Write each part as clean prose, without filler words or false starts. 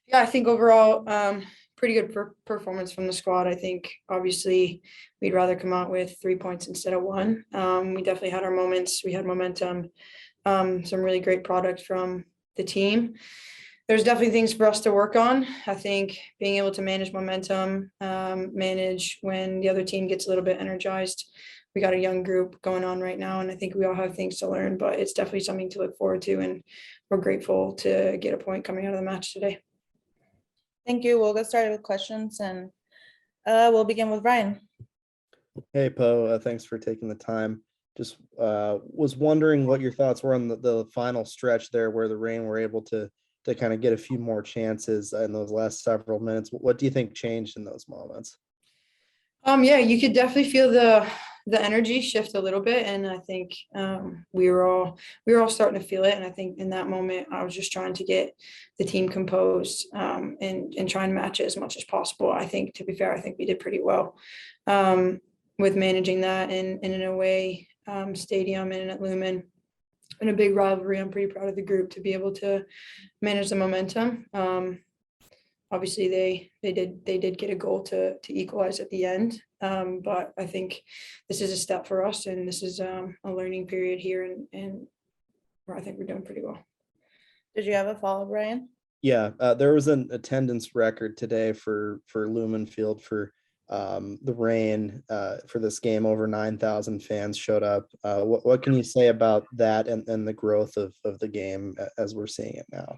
Yeah, I think overall, pretty good performance from the squad. I think obviously we'd rather come out with 3 points instead of one. We definitely had our moments. We had momentum, some really great product from the team. There's definitely things for us to work on. I think being able to manage momentum, manage when the other team gets a little bit energized. We got a young group going on right now, and I think we all have things to learn, but it's definitely something to look forward to. And we're grateful to get a point coming out of the match today. Thank you. We'll get started with questions, and we'll begin with Ryan. Hey, Po, thanks for taking the time. Just was wondering what your thoughts were on the final stretch there where the Reign were able to kind of get a few more chances in those last several minutes. What do you think changed in those moments? Yeah, you could definitely feel the energy shift a little bit, and I think we were all starting to feel it. And I think in that moment, I was just trying to get the team composed and try and match it as much as possible. I think, to be fair, I think we did pretty well with managing that in an away stadium and at Lumen. In a big rivalry, I'm pretty proud of the group to be able to manage the momentum. Obviously, they did get a goal to equalize at the end, but I think this is a step for us, and this is a learning period here, and where I think we're doing pretty well. Did you have a follow-up, Ryan? Yeah, there was an attendance record today for Lumen Field for the Reign for this game. Over 9,000 fans showed up. What can you say about that and the growth of the game as we're seeing it now?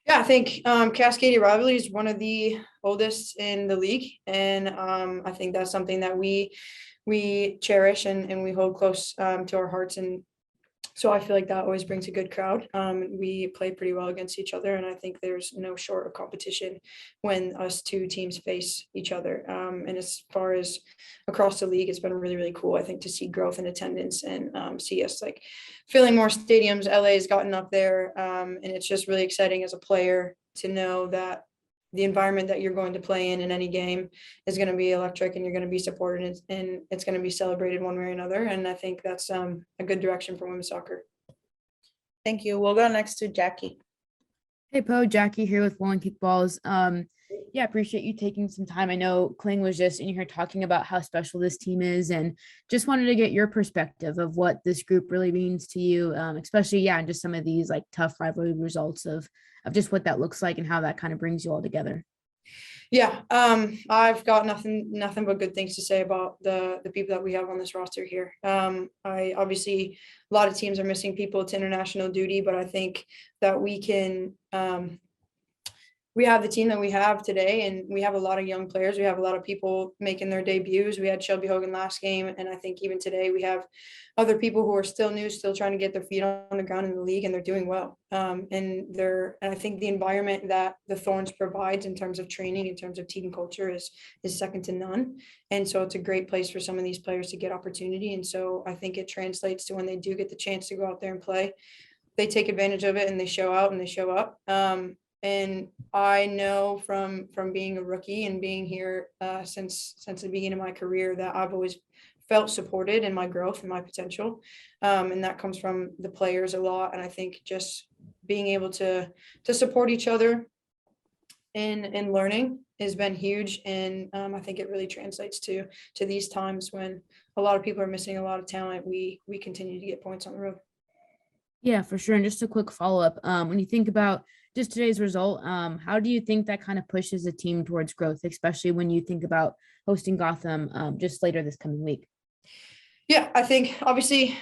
Yeah, I think Cascadia rivalry is one of the oldest in the league, and I think that's something that we cherish and we hold close to our hearts. And so I feel like that always brings a good crowd. We play pretty well against each other, and I think there's no short of competition when us two teams face each other. And as far as across the league, it's been really, really cool, I think, to see growth in attendance and see us like filling more stadiums. LA has gotten up there, and it's just really exciting as a player to know that the environment that you're going to play in any game is going to be electric, and you're going to be supported, and it's going to be celebrated one way or another. And I think that's a good direction for women's soccer. Thank you. We'll go next to Jackie. Hey, Po, Jackie here with Rolling Kickballs. Yeah, appreciate you taking some time. I know Kling was just in here talking about how special this team is, and just wanted to get your perspective of what this group really means to you, especially, yeah, and just some of these like tough rivalry results of just what that looks like and how that kind of brings you all together. Yeah, I've got nothing but good things to say about the people that we have on this roster here. I obviously, a lot of teams are missing people to international duty, but I think that we can we have the team that we have today, and we have a lot of young players. We have a lot of people making their debuts. We had Shelby Hogan last game, and I think even today we have other people who are still new, still trying to get their feet on the ground in the league, and they're doing well. And I think the environment that the Thorns provides in terms of training, in terms of team culture, is second to none. And so it's a great place for some of these players to get opportunity. And so I think it translates to when they do get the chance to go out there and play, they take advantage of it and they show out and they show up. And I know from being a rookie and being here since the beginning of my career that I've always felt supported in my growth and my potential. And that comes from the players a lot. And I think just being able to support each other in learning has been huge. And I think it really translates to these times when a lot of people are missing a lot of talent. We continue to get points on the road. Yeah, for sure. And just a quick follow-up. When you think about just today's result, how do you think that kind of pushes the team towards growth, especially when you think about hosting Gotham just later this coming week? Yeah, I think obviously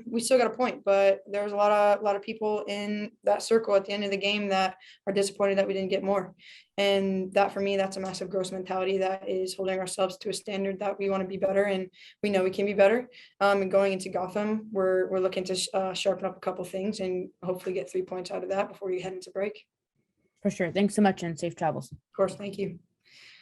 we still got a point, but there's a lot of people in that circle at the end of the game that are disappointed that we didn't get more. And that, for me, that's a massive growth mentality that is holding ourselves to a standard that we want to be better, and we know we can be better. And going into Gotham, we're looking to sharpen up a couple things and hopefully get 3 points out of that before you head into break. For sure. Thanks so much, and safe travels. Of course, thank you.